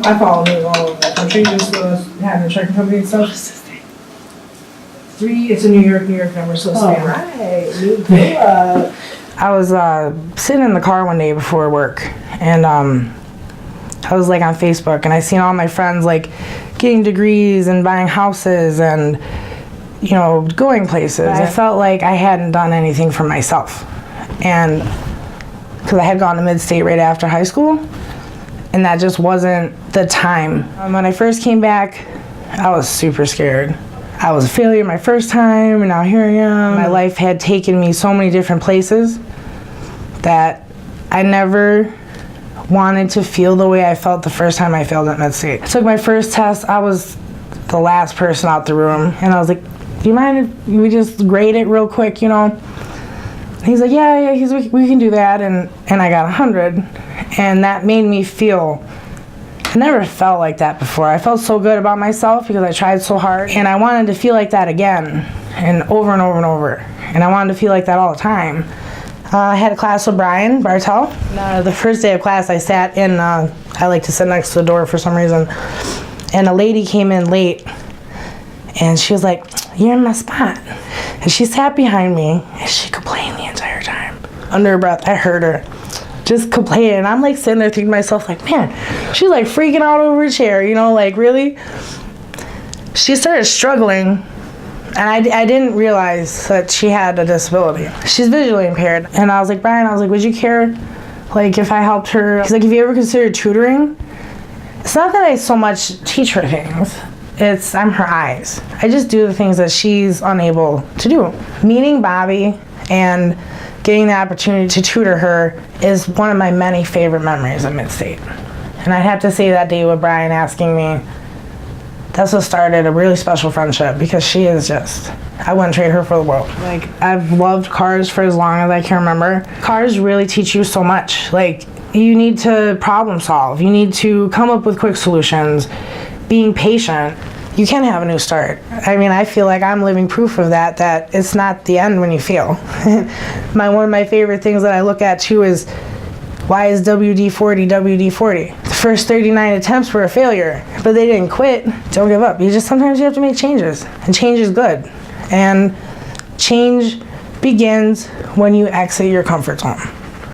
I follow him all over the country, just having a trucking company and stuff. It's in New York number, so stay right. I was sitting in the car one day before work, and I was like on Facebook, and I seen all my friends like getting degrees and buying houses and, you know, going places. I felt like I hadn't done anything for myself, and because I had gone to mid-state right after high school, and that just wasn't the time. When I first came back, I was super scared. I was a failure my first time, and now here I am. My life had taken me so many different places that I never wanted to feel the way I felt the first time I failed at Med-State. I took my first test. I was the last person out the room, and I was like, do you mind if we just grade it real quick, you know? He's like, yeah, we can do that, and I got 100, and that made me feel, I never felt like that before. I felt so good about myself because I tried so hard, and I wanted to feel like that again, and over and over and over, and I wanted to feel like that all the time. I had a class with Brian Bartel. The first day of class, I sat in, I like to sit next to the door for some reason, and a lady came in late, and she was like, you're in my spot. And she sat behind me, and she complained the entire time. Under her breath, I heard her just complaining, and I'm like sitting there thinking to myself, like, man, she's like freaking out over a chair, you know, like really? She started struggling, and I didn't realize that she had a disability. She's visually impaired, and I was like, Brian, would you care, like, if I helped her? He's like, have you ever considered tutoring? It's not that I so much teach her things. I'm her eyes. I just do the things that she's unable to do. Meeting Bobby and getting the opportunity to tutor her is one of my many favorite memories of Mid-State. And I'd have to say that day with Brian asking me, that's what started a really special friendship, because she is just, I wouldn't trade her for the world. Like, I've loved cars for as long as I can remember. Cars really teach you so much. Like, you need to problem solve. You need to come up with quick solutions. Being patient. You can have a new start. I mean, I feel like I'm living proof of that it's not the end when you fail. One of my favorite things that I look at too is, why is WD-40 WD-40? The first 39 attempts were a failure, but they didn't quit. Don't give up. Sometimes you have to make changes, and change is good. And change begins when you exit your comfort zone.